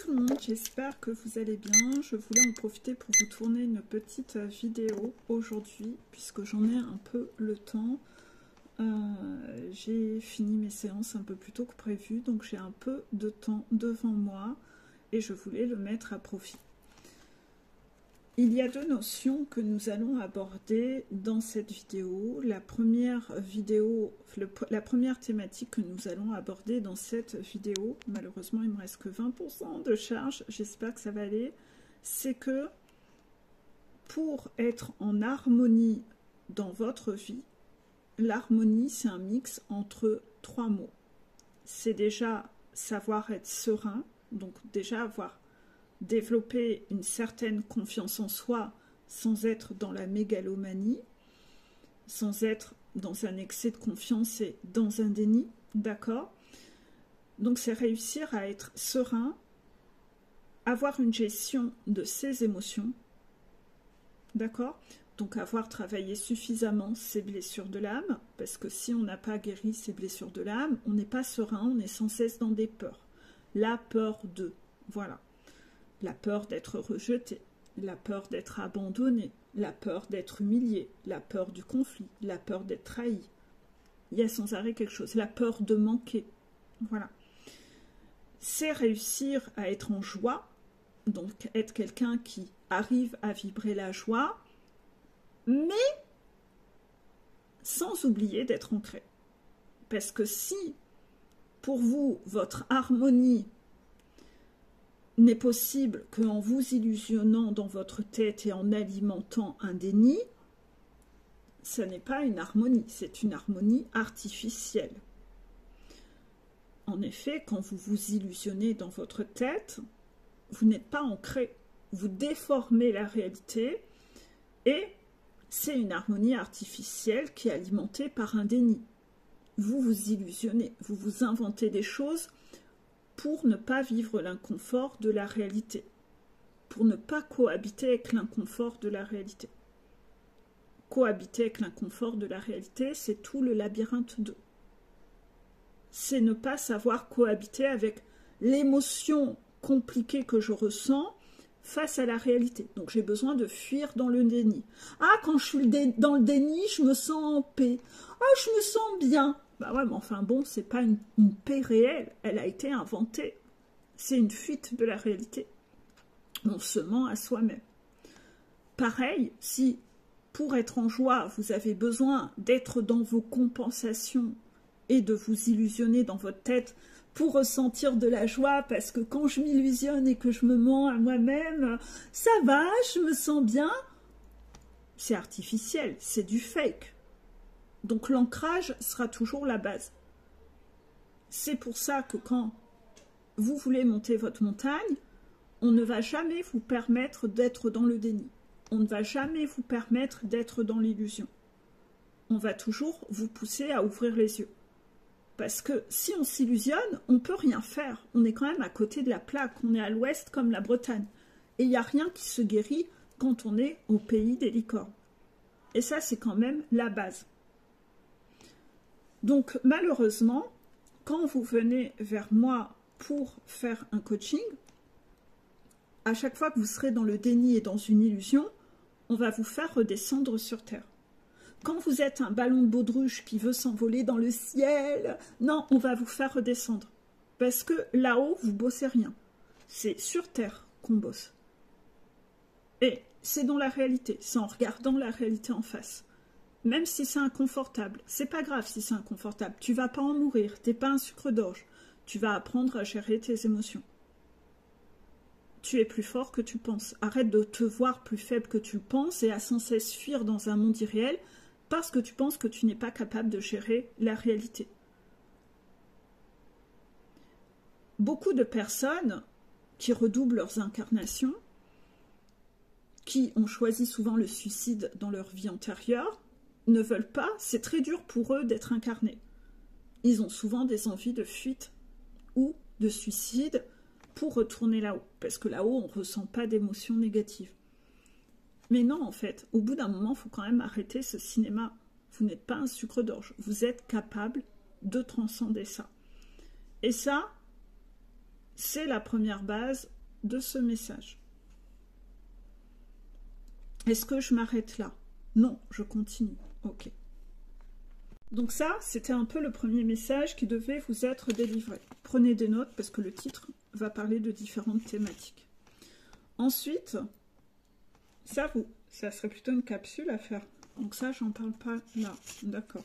tout le monde, j'espère que vous allez bien. Je voulais en profiter pour vous tourner une petite vidéo aujourd'hui, puisque j'en ai un peu le temps. J'ai fini mes séances un peu plus tôt que prévu, donc j'ai un peu de temps devant moi et je voulais le mettre à profit. Il y a deux notions que nous allons aborder dans cette vidéo. La première thématique que nous allons aborder dans cette vidéo, malheureusement il me reste que 20% de charge, j'espère que ça va aller, c'est que pour être en harmonie dans votre vie, l'harmonie c'est un mix entre trois mots. C'est déjà savoir être serein, donc déjà avoir développer une certaine confiance en soi sans être dans la mégalomanie, sans être dans un excès de confiance et dans un déni, d'accord? Donc c'est réussir à être serein, avoir une gestion de ses émotions, d'accord? Donc avoir travaillé suffisamment ses blessures de l'âme, parce que si on n'a pas guéri ses blessures de l'âme, on n'est pas serein, on est sans cesse dans des peurs. La peur de, voilà. La peur d'être rejeté, la peur d'être abandonné, la peur d'être humilié, la peur du conflit, la peur d'être trahi. Il y a sans arrêt quelque chose, la peur de manquer. Voilà. C'est réussir à être en joie, donc être quelqu'un qui arrive à vibrer la joie, mais sans oublier d'être ancré. Parce que si, pour vous, votre harmonie n'est possible qu'en vous illusionnant dans votre tête et en alimentant un déni, ce n'est pas une harmonie, c'est une harmonie artificielle. En effet, quand vous vous illusionnez dans votre tête, vous n'êtes pas ancré, vous déformez la réalité et c'est une harmonie artificielle qui est alimentée par un déni. Vous vous illusionnez, vous vous inventez des choses pour ne pas vivre l'inconfort de la réalité, pour ne pas cohabiter avec l'inconfort de la réalité. Cohabiter avec l'inconfort de la réalité, c'est tout le labyrinthe 2. C'est ne pas savoir cohabiter avec l'émotion compliquée que je ressens face à la réalité. Donc j'ai besoin de fuir dans le déni. Ah, quand je suis dans le déni, je me sens en paix. Ah, je me sens bien. Bah ouais, mais enfin bon, c'est pas une paix réelle, elle a été inventée. C'est une fuite de la réalité. On se ment à soi-même. Pareil, si pour être en joie, vous avez besoin d'être dans vos compensations et de vous illusionner dans votre tête pour ressentir de la joie, parce que quand je m'illusionne et que je me mens à moi-même, ça va, je me sens bien, c'est artificiel, c'est du fake. Donc l'ancrage sera toujours la base. C'est pour ça que quand vous voulez monter votre montagne, on ne va jamais vous permettre d'être dans le déni. On ne va jamais vous permettre d'être dans l'illusion. On va toujours vous pousser à ouvrir les yeux. Parce que si on s'illusionne, on ne peut rien faire. On est quand même à côté de la plaque. On est à l'ouest comme la Bretagne. Et il n'y a rien qui se guérit quand on est au pays des licornes. Et ça, c'est quand même la base. Donc, malheureusement, quand vous venez vers moi pour faire un coaching, à chaque fois que vous serez dans le déni et dans une illusion, on va vous faire redescendre sur terre. Quand vous êtes un ballon de baudruche qui veut s'envoler dans le ciel, non, on va vous faire redescendre. Parce que là-haut, vous bossez rien. C'est sur terre qu'on bosse. Et c'est dans la réalité, c'est en regardant la réalité en face. Même si c'est inconfortable, c'est pas grave si c'est inconfortable. Tu vas pas en mourir, t'es pas un sucre d'orge. Tu vas apprendre à gérer tes émotions. Tu es plus fort que tu penses. Arrête de te voir plus faible que tu penses et à sans cesse fuir dans un monde irréel parce que tu penses que tu n'es pas capable de gérer la réalité. Beaucoup de personnes qui redoublent leurs incarnations, qui ont choisi souvent le suicide dans leur vie antérieure, ne veulent pas, c'est très dur pour eux d'être incarnés. Ils ont souvent des envies de fuite ou de suicide pour retourner là-haut. Parce que là-haut, on ne ressent pas d'émotions négatives. Mais non, en fait, au bout d'un moment, il faut quand même arrêter ce cinéma. Vous n'êtes pas un sucre d'orge. Vous êtes capable de transcender ça. Et ça, C'est la première base de ce message. Est-ce que je m'arrête là? Non, je continue. Ok. Donc ça, c'était un peu le premier message qui devait vous être délivré. Prenez des notes parce que le titre va parler de différentes thématiques. Ensuite, ça serait plutôt une capsule à faire. Donc ça, j'en parle pas là. D'accord.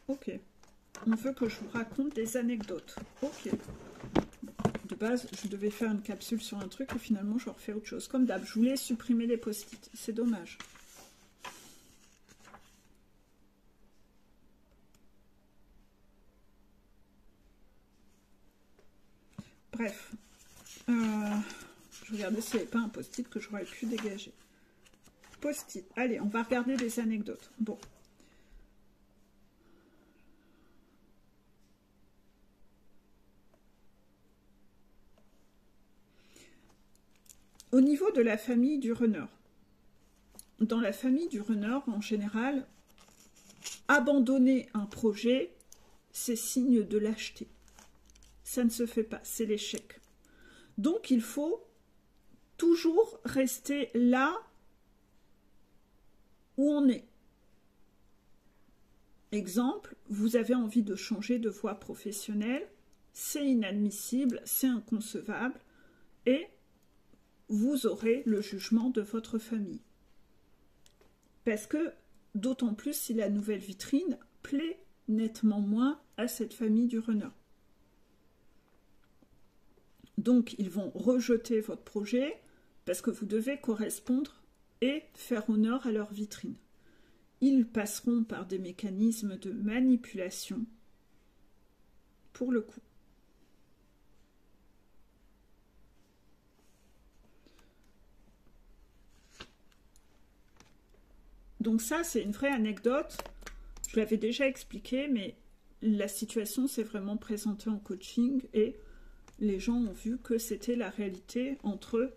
Ok. On veut que je vous raconte des anecdotes. Ok. De base, je devais faire une capsule sur un truc et finalement, je refais autre chose. Comme d'hab, je voulais supprimer les post-it. C'est dommage. Bref. Je regardais s'il n'y avait pas un post-it que j'aurais pu dégager. Post-it. Allez, on va regarder des anecdotes. Bon. Au niveau de la famille du runner, dans la famille du runner, en général, abandonner un projet, c'est signe de lâcheté. Ça ne se fait pas, c'est l'échec. Donc, il faut toujours rester là où on est. Exemple, vous avez envie de changer de voie professionnelle, c'est inadmissible, c'est inconcevable, et vous aurez le jugement de votre famille. Parce que, d'autant plus si la nouvelle vitrine plaît nettement moins à cette famille du runner. Donc, ils vont rejeter votre projet parce que vous devez correspondre et faire honneur à leur vitrine. Ils passeront par des mécanismes de manipulation pour le coup. Donc ça, c'est une vraie anecdote. Je l'avais déjà expliqué, mais la situation s'est vraiment présentée en coaching et les gens ont vu que c'était la réalité entre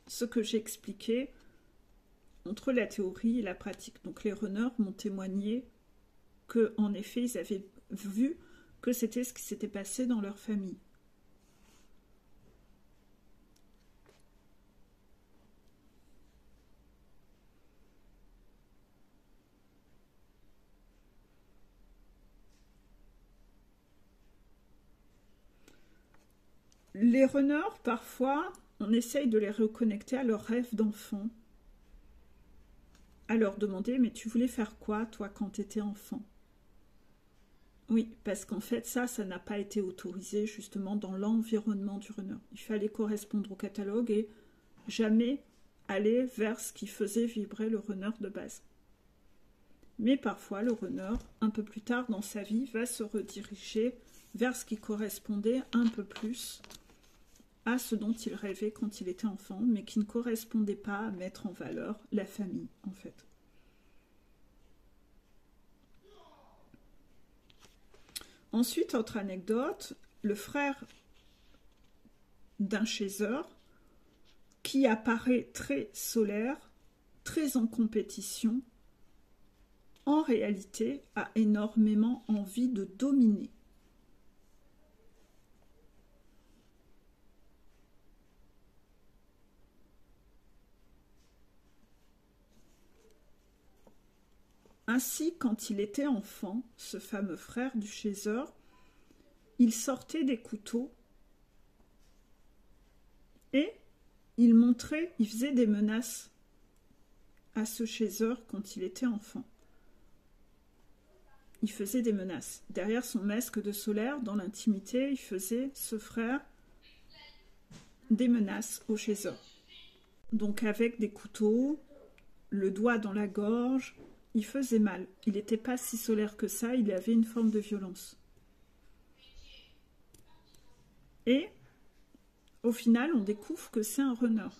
ce que j'ai expliqué, entre la théorie et la pratique. Donc les runners m'ont témoigné qu'en effet, ils avaient vu que c'était ce qui s'était passé dans leur famille. Les runners, parfois, on essaye de les reconnecter à leurs rêves d'enfant. À leur demander, mais tu voulais faire quoi, toi, quand tu étais enfant? Oui, parce qu'en fait, ça n'a pas été autorisé, justement, dans l'environnement du runner. Il fallait correspondre au catalogue et jamais aller vers ce qui faisait vibrer le runner de base. Mais parfois, le runner, un peu plus tard dans sa vie, va se rediriger vers ce qui correspondait un peu plus à ce dont il rêvait quand il était enfant, mais qui ne correspondait pas à mettre en valeur la famille, en fait. Ensuite, autre anecdote, le frère d'un chaser qui apparaît très solaire, très en compétition, en réalité a énormément envie de dominer. Ainsi, quand il était enfant, ce fameux frère du chaser, il sortait des couteaux et il montrait, il faisait des menaces à ce chaser quand il était enfant. Il faisait des menaces. Derrière son masque de solaire, dans l'intimité, il faisait, ce frère, des menaces au chaser. Donc avec des couteaux, le doigt dans la gorge, il faisait mal. Il n'était pas si solaire que ça, il avait une forme de violence. Et au final, on découvre que c'est un runner.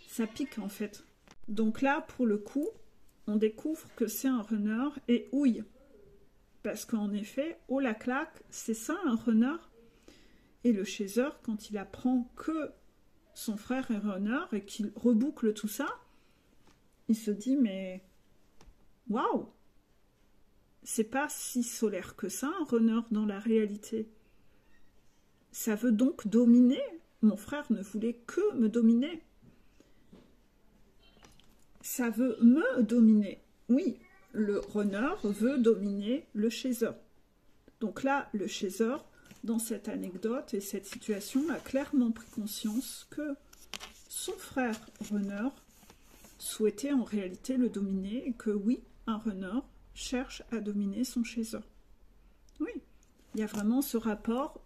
Ça pique en fait. Donc là, pour le coup, on découvre que c'est un runner et ouille. Parce qu'en effet, oh la claque, c'est ça un runner. Et le chaser, quand il apprend que son frère est runner et qu'il reboucle tout ça, il se dit mais waouh, c'est pas si solaire que ça un runner dans la réalité. Ça veut donc dominer. Mon frère ne voulait que me dominer. Ça veut me dominer. Oui, le runner veut dominer le chaser. Donc là, le chaser, dans cette anecdote et cette situation, a clairement pris conscience que son frère runner souhaitait en réalité le dominer et que oui, un runner cherche à dominer son chaser. Oui, il y a vraiment ce rapport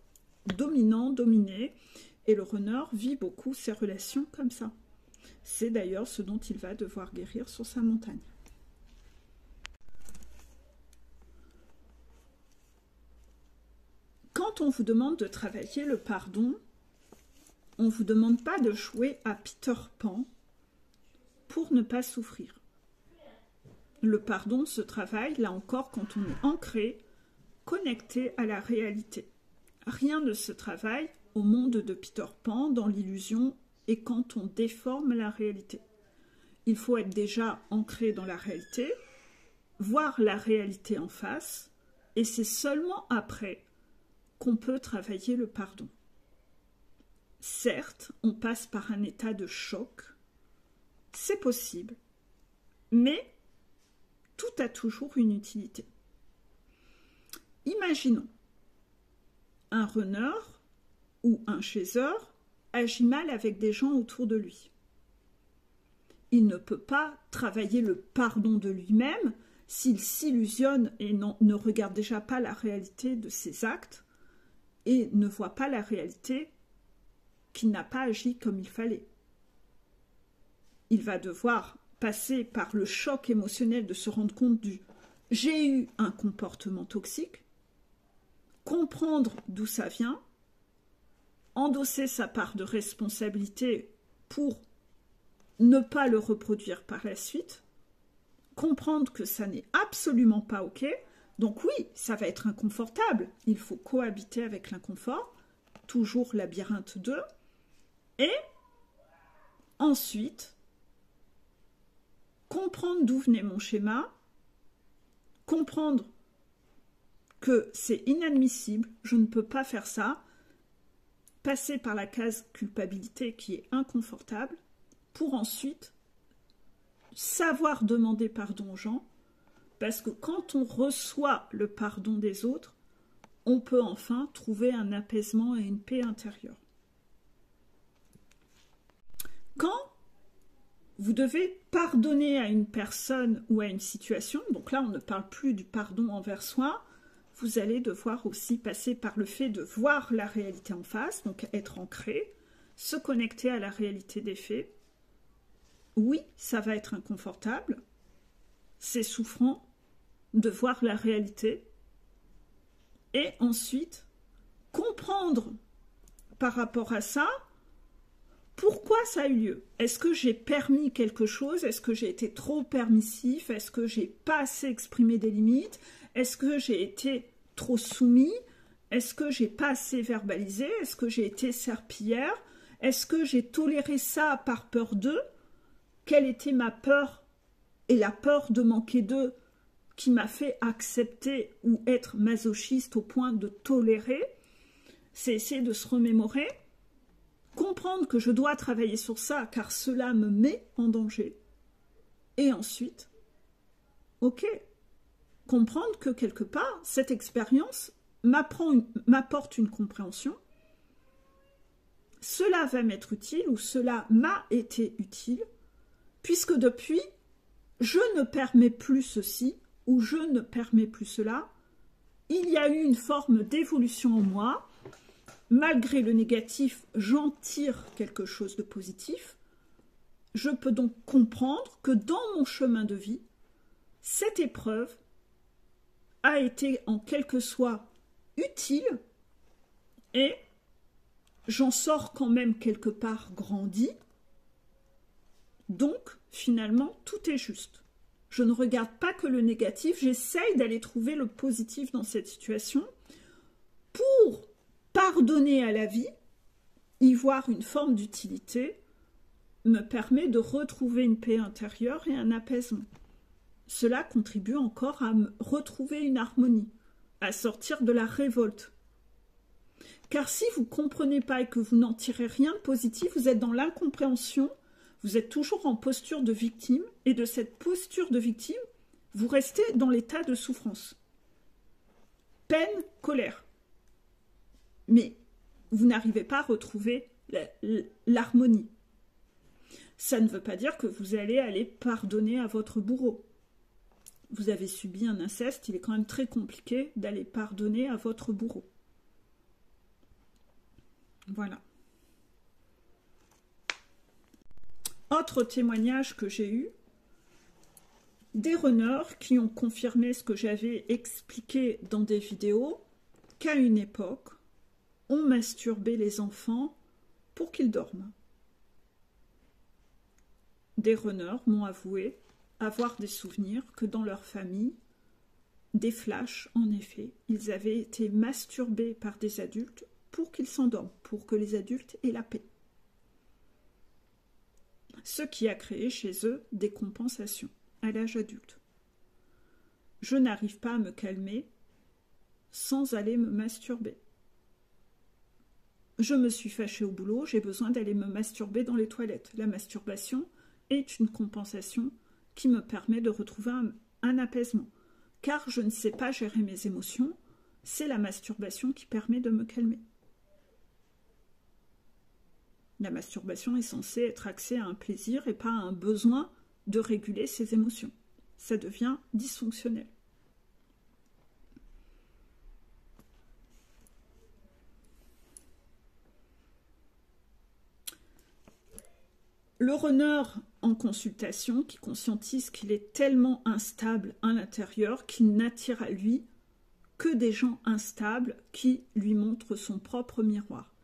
dominant-dominé et le runner vit beaucoup ses relations comme ça. C'est d'ailleurs ce dont il va devoir guérir sur sa montagne. Quand on vous demande de travailler le pardon, on ne vous demande pas de jouer à Peter Pan pour ne pas souffrir. Le pardon se travaille, là encore, quand on est ancré, connecté à la réalité. Rien ne se travaille au monde de Peter Pan, dans l'illusion, et quand on déforme la réalité. Il faut être déjà ancré dans la réalité, voir la réalité en face, et c'est seulement après qu'on peut travailler le pardon. Certes, on passe par un état de choc, c'est possible, mais tout a toujours une utilité. Imaginons, un runner ou un chaser agit mal avec des gens autour de lui. Il ne peut pas travailler le pardon de lui-même s'il s'illusionne et ne regarde déjà pas la réalité de ses actes et ne voit pas la réalité qu'il n'a pas agi comme il fallait. Il va devoir passer par le choc émotionnel de se rendre compte du « j'ai eu un comportement toxique », comprendre d'où ça vient, endosser sa part de responsabilité pour ne pas le reproduire par la suite, comprendre que ça n'est absolument pas OK. Donc oui, ça va être inconfortable. Il faut cohabiter avec l'inconfort, toujours labyrinthe 2. Et ensuite, comprendre d'où venait mon schéma, comprendre que c'est inadmissible, je ne peux pas faire ça, passer par la case culpabilité qui est inconfortable, pour ensuite savoir demander pardon aux gens, parce que quand on reçoit le pardon des autres, on peut enfin trouver un apaisement et une paix intérieure. Quand vous devez pardonner à une personne ou à une situation, donc là on ne parle plus du pardon envers soi, vous allez devoir aussi passer par le fait de voir la réalité en face, donc être ancré, se connecter à la réalité des faits. Oui, ça va être inconfortable, c'est souffrant de voir la réalité, et ensuite comprendre par rapport à ça pourquoi ça a eu lieu. Est-ce que j'ai permis quelque chose? Est-ce que j'ai été trop permissif? Est-ce que j'ai pas assez exprimé des limites? Est-ce que j'ai été trop soumis? Est-ce que j'ai pas assez verbalisé? Est-ce que j'ai été serpillière? Est-ce que j'ai toléré ça par peur d'eux? Quelle était ma peur et la peur de manquer d'eux qui m'a fait accepter ou être masochiste au point de tolérer? C'est essayer de se remémorer, comprendre que je dois travailler sur ça car cela me met en danger. Et ensuite, ok, comprendre que quelque part, cette expérience m'apporte une compréhension. Cela va m'être utile ou cela m'a été utile, puisque depuis, je ne permets plus ceci ou je ne permets plus cela. Il y a eu une forme d'évolution en moi. Malgré le négatif, j'en tire quelque chose de positif. Je peux donc comprendre que dans mon chemin de vie, cette épreuve a été en quelque soit utile et j'en sors quand même quelque part grandi. Donc, finalement, tout est juste. Je ne regarde pas que le négatif, j'essaye d'aller trouver le positif dans cette situation pour pardonner à la vie, y voir une forme d'utilité, me permet de retrouver une paix intérieure et un apaisement. Cela contribue encore à me retrouver une harmonie, à sortir de la révolte. Car si vous ne comprenez pas et que vous n'en tirez rien de positif, vous êtes dans l'incompréhension, vous êtes toujours en posture de victime, et de cette posture de victime, vous restez dans l'état de souffrance. Peine, colère. Mais vous n'arrivez pas à retrouver l'harmonie. Ça ne veut pas dire que vous allez aller pardonner à votre bourreau. Vous avez subi un inceste, il est quand même très compliqué d'aller pardonner à votre bourreau. Voilà. Autre témoignage que j'ai eu, des runners qui ont confirmé ce que j'avais expliqué dans des vidéos, qu'à une époque, on masturbait les enfants pour qu'ils dorment. Des runners m'ont avoué avoir des souvenirs que dans leur famille, des flashs, en effet, ils avaient été masturbés par des adultes pour qu'ils s'endorment, pour que les adultes aient la paix. Ce qui a créé chez eux des compensations à l'âge adulte. Je n'arrive pas à me calmer sans aller me masturber. Je me suis fâchée au boulot, j'ai besoin d'aller me masturber dans les toilettes. La masturbation est une compensation qui me permet de retrouver un apaisement. Car je ne sais pas gérer mes émotions, c'est la masturbation qui permet de me calmer. La masturbation est censée être axée à un plaisir et pas à un besoin de réguler ses émotions. Ça devient dysfonctionnel. Le runner en consultation qui conscientise qu'il est tellement instable à l'intérieur qu'il n'attire à lui que des gens instables qui lui montrent son propre miroir.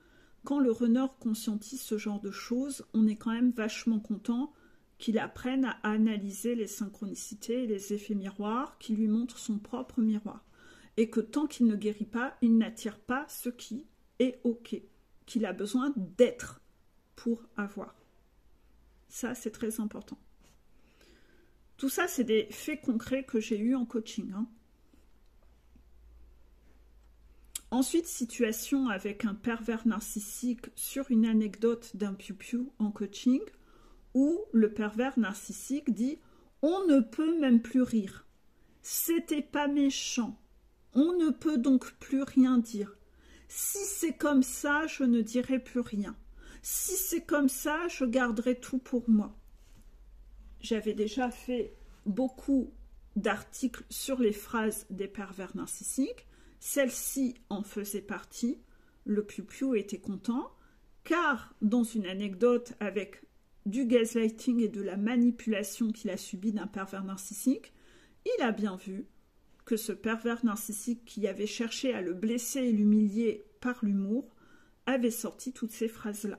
Quand le runner conscientise ce genre de choses, on est quand même vachement content qu'il apprenne à analyser les synchronicités et les effets miroirs qui lui montrent son propre miroir. Et que tant qu'il ne guérit pas, il n'attire pas ce qui est OK, qu'il a besoin d'être pour avoir. Ça, c'est très important. Tout ça, c'est des faits concrets que j'ai eus en coaching. Ensuite, situation avec un pervers narcissique sur une anecdote d'un piou-piou en coaching où le pervers narcissique dit « On ne peut même plus rire. C'était pas méchant. On ne peut donc plus rien dire. Si c'est comme ça, je ne dirai plus rien. Si c'est comme ça, je garderai tout pour moi. » J'avais déjà fait beaucoup d'articles sur les phrases des pervers narcissiques. Celle-ci en faisait partie. Le piou-piou était content, car dans une anecdote avec du gaslighting et de la manipulation qu'il a subi d'un pervers narcissique, il a bien vu que ce pervers narcissique qui avait cherché à le blesser et l'humilier par l'humour avait sorti toutes ces phrases-là.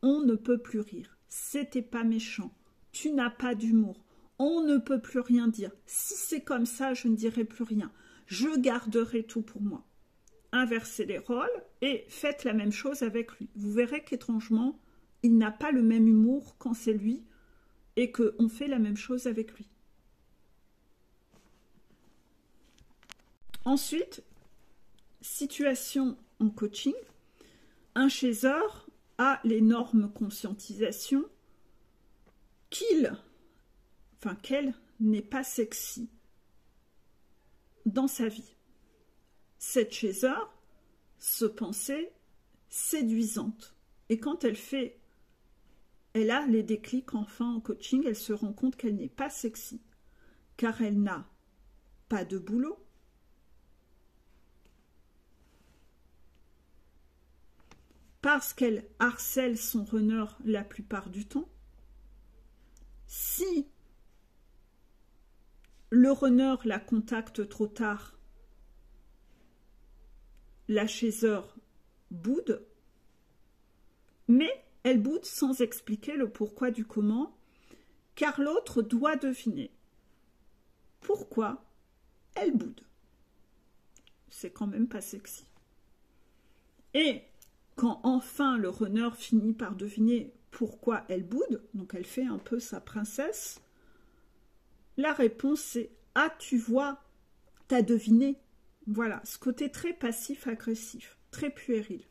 On ne peut plus rire. C'était pas méchant. Tu n'as pas d'humour. On ne peut plus rien dire. Si c'est comme ça, je ne dirai plus rien. Je garderai tout pour moi. Inversez les rôles et faites la même chose avec lui. Vous verrez qu'étrangement, il n'a pas le même humour quand c'est lui et qu'on fait la même chose avec lui. Ensuite, situation en coaching. Un chaser a l'énorme conscientisation qu'elle n'est pas sexy dans sa vie. Cette chaser se pensait séduisante. Et quand elle a les déclics enfin en coaching, elle se rend compte qu'elle n'est pas sexy, car elle n'a pas de boulot, parce qu'elle harcèle son runner la plupart du temps. Si le runner la contacte trop tard, la chaser boude, mais elle boude sans expliquer le pourquoi du comment, car l'autre doit deviner pourquoi elle boude. C'est quand même pas sexy. Et quand enfin le runner finit par deviner pourquoi elle boude, donc elle fait un peu sa princesse, la réponse c'est « Ah, tu vois, t'as deviné, Voilà, ce côté très passif-agressif, très puéril,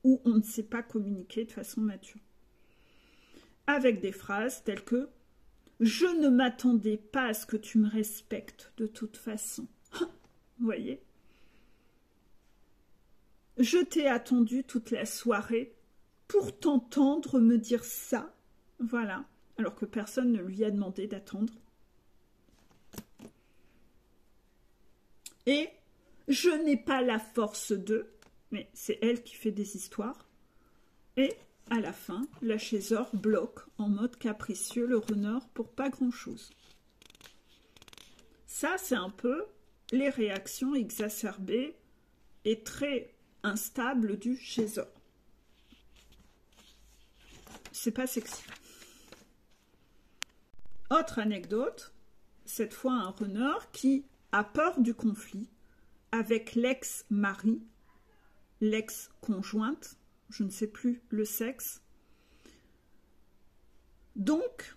où on ne sait pas communiquer de façon mature. Avec des phrases telles que « Je ne m'attendais pas à ce que tu me respectes de toute façon. » Vous voyez ? « Je t'ai attendu toute la soirée pour t'entendre me dire ça. » Voilà, alors que personne ne lui a demandé d'attendre. Et « Je n'ai pas la force de... » Mais c'est elle qui fait des histoires. Et à la fin, la chaiseur bloque en mode capricieux le runner pour pas grand-chose. Ça, c'est un peu les réactions exacerbées et très instables du chaiseur. C'est pas sexy. Autre anecdote, cette fois un runner qui a peur du conflit avec l'ex-mari, l'ex-conjointe, je ne sais plus le sexe. Donc,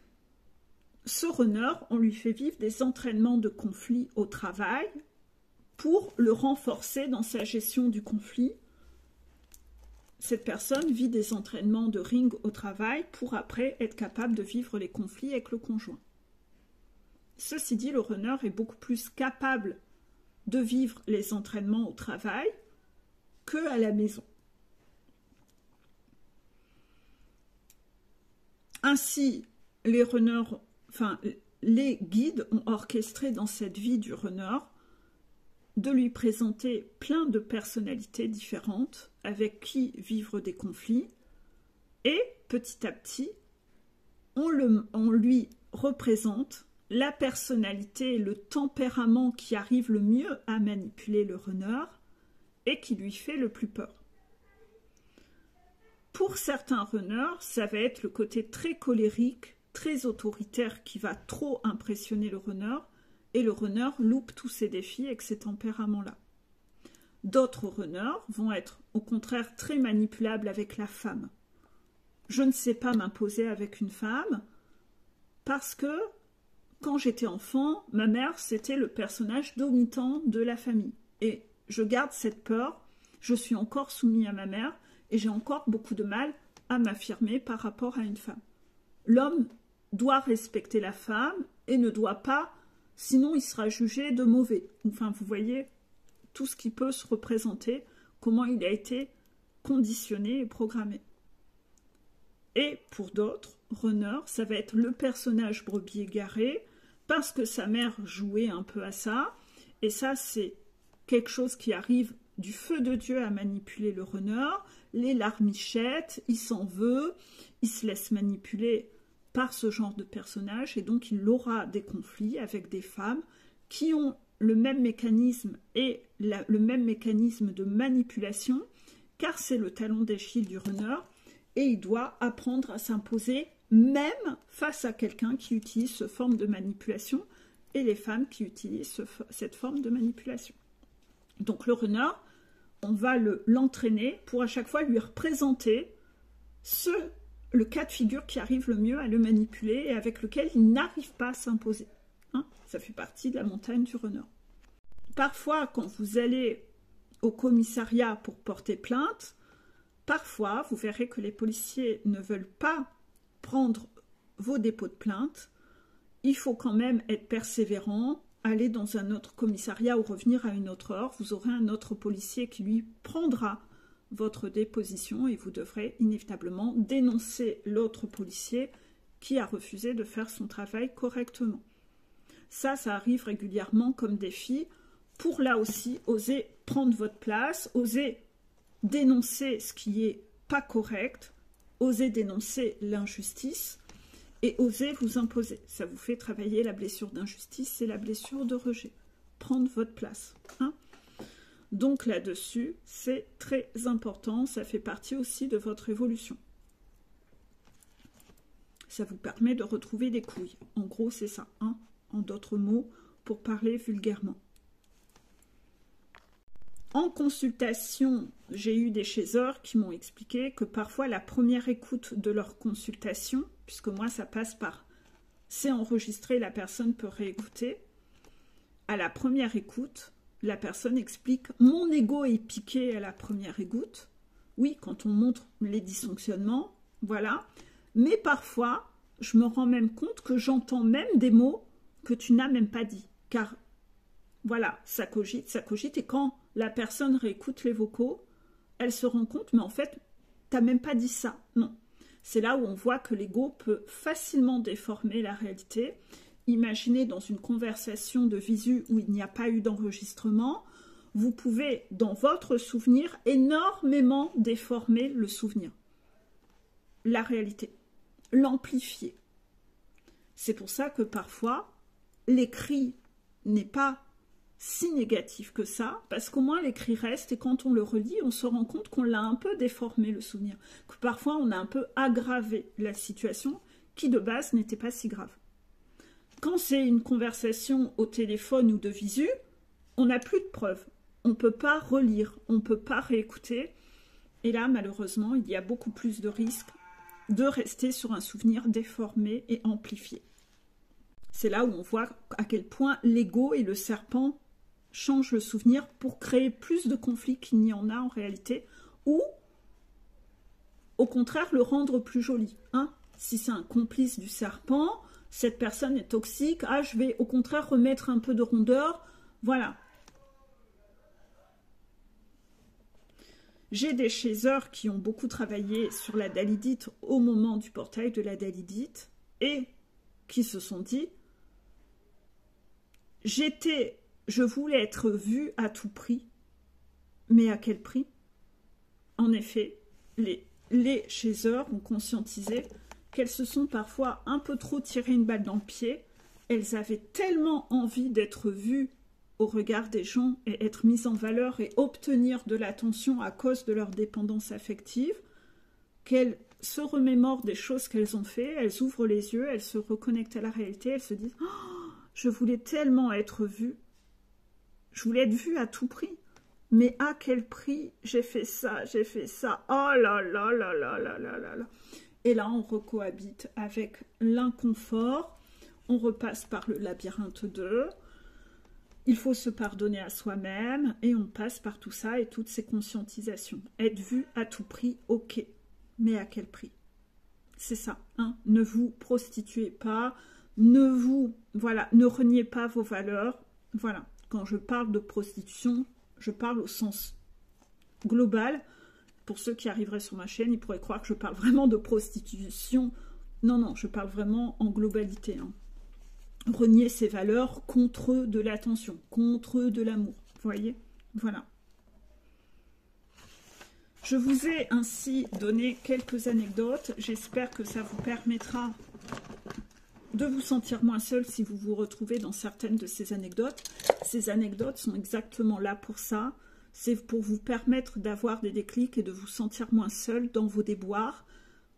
ce runner, on lui fait vivre des entraînements de conflit au travail pour le renforcer dans sa gestion du conflit. Cette personne vit des entraînements de ring au travail pour après être capable de vivre les conflits avec le conjoint. Ceci dit, le runner est beaucoup plus capable de vivre les entraînements au travail qu'à la maison. Ainsi, les runners, les guides ont orchestré dans cette vie du runner de lui présenter plein de personnalités différentes avec qui vivre des conflits et petit à petit, on lui représente la personnalité et le tempérament qui arrive le mieux à manipuler le runner et qui lui fait le plus peur. Pour certains runners, ça va être le côté très colérique, très autoritaire qui va trop impressionner le runner et le runner loupe tous ses défis avec ces tempéraments-là. D'autres runners vont être au contraire très manipulables avec la femme. Je ne sais pas m'imposer avec une femme parce que quand j'étais enfant, ma mère c'était le personnage dominant de la famille. Et je garde cette peur, je suis encore soumis à ma mère et j'ai encore beaucoup de mal à m'affirmer par rapport à une femme. L'homme doit respecter la femme et ne doit pas, sinon il sera jugé de mauvais. Enfin, vous voyez tout ce qui peut se représenter, comment il a été conditionné et programmé. Et pour d'autres runners, ça va être le personnage brebis égaré, parce que sa mère jouait un peu à ça, et ça c'est quelque chose qui arrive du feu de Dieu à manipuler le runner, les larmichettes, il s'en veut, il se laisse manipuler par ce genre de personnage, et donc il aura des conflits avec des femmes qui ont le même mécanisme et le même mécanisme de manipulation, car c'est le talon d'Achille du runner, et il doit apprendre à s'imposer même face à quelqu'un qui utilise cette forme de manipulation et les femmes qui utilisent cette forme de manipulation. Donc le runner, on va l'entraîner pour à chaque fois lui représenter le cas de figure qui arrive le mieux à le manipuler et avec lequel il n'arrive pas à s'imposer. Hein, ça fait partie de la montagne du runner. Parfois, quand vous allez au commissariat pour porter plainte, parfois, vous verrez que les policiers ne veulent pas prendre vos dépôts de plainte. Il faut quand même être persévérant, aller dans un autre commissariat ou revenir à une autre heure. Vous aurez un autre policier qui lui prendra votre déposition et vous devrez inévitablement dénoncer l'autre policier qui a refusé de faire son travail correctement. Ça arrive régulièrement comme défi pour là aussi oser prendre votre place, oser dénoncer ce qui n'est pas correct, oser dénoncer l'injustice et oser vous imposer. Ça vous fait travailler la blessure d'injustice et la blessure de rejet. Prendre votre place. Hein? Donc là-dessus, c'est très important. Ça fait partie aussi de votre évolution. Ça vous permet de retrouver des couilles. En gros, c'est ça. Hein? En d'autres mots, pour parler vulgairement. En consultation, j'ai eu des chaiseurs qui m'ont expliqué que parfois la première écoute de leur consultation, puisque moi ça passe par c'est enregistré, la personne peut réécouter, à la première écoute, la personne explique « Mon ego est piqué à la première écoute ». Oui, quand on montre les dysfonctionnements, voilà. Mais parfois, je me rends même compte que j'entends même des mots que tu n'as même pas dit. Car, voilà, ça cogite. Et quand la personne réécoute les vocaux, elle se rend compte, mais en fait, tu n'as même pas dit ça. Non. C'est là où on voit que l'ego peut facilement déformer la réalité. Imaginez dans une conversation de visu où il n'y a pas eu d'enregistrement, vous pouvez, dans votre souvenir, énormément déformer le souvenir, la réalité, l'amplifier. C'est pour ça que parfois, l'écrit n'est pas si négatif que ça, parce qu'au moins l'écrit reste, et quand on le relit, on se rend compte qu'on l'a un peu déformé, le souvenir, que parfois on a un peu aggravé la situation, qui de base n'était pas si grave. Quand c'est une conversation au téléphone ou de visu, on n'a plus de preuves. On ne peut pas relire, on ne peut pas réécouter. Et là, malheureusement, il y a beaucoup plus de risques de rester sur un souvenir déformé et amplifié. C'est là où on voit à quel point l'ego et le serpent changent le souvenir pour créer plus de conflits qu'il n'y en a en réalité, ou au contraire le rendre plus joli. Hein? Si c'est un complice du serpent, cette personne est toxique, ah, je vais au contraire remettre un peu de rondeur, voilà. J'ai des chasseurs qui ont beaucoup travaillé sur la dalidite au moment du portail de la dalidite et qui se sont dit « Je voulais être vue à tout prix, mais à quel prix ?» En effet, les chasseurs ont conscientisé qu'elles se sont parfois un peu trop tiré une balle dans le pied. Elles avaient tellement envie d'être vues au regard des gens et être mises en valeur et obtenir de l'attention à cause de leur dépendance affective, qu'elles se remémorent des choses qu'elles ont fait, elles ouvrent les yeux, elles se reconnectent à la réalité, elles se disent oh, « Je voulais tellement être vue, je voulais être vue à tout prix, mais à quel prix j'ai fait ça, oh là là là là là là là là !» Et là, on recohabite avec l'inconfort, on repasse par le labyrinthe 2, il faut se pardonner à soi-même et on passe par tout ça et toutes ces conscientisations. Être vu à tout prix, ok, mais à quel prix? C'est ça, hein? Ne vous prostituez pas, ne reniez pas vos valeurs. Voilà, quand je parle de prostitution, je parle au sens global. Pour ceux qui arriveraient sur ma chaîne, ils pourraient croire que je parle vraiment de prostitution. Non, non, je parle vraiment en globalité, hein. Renier ses valeurs contre de l'attention, contre de l'amour. Vous voyez? Voilà. Je vous ai ainsi donné quelques anecdotes. J'espère que ça vous permettra de vous sentir moins seul si vous vous retrouvez dans certaines de ces anecdotes. Ces anecdotes sont exactement là pour ça. C'est pour vous permettre d'avoir des déclics et de vous sentir moins seul dans vos déboires.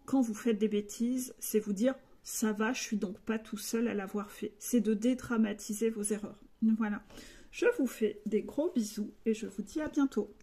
Quand vous faites des bêtises, c'est vous dire « ça va, je suis donc pas tout seul à l'avoir fait ». C'est de dédramatiser vos erreurs. Voilà. Je vous fais des gros bisous et je vous dis à bientôt.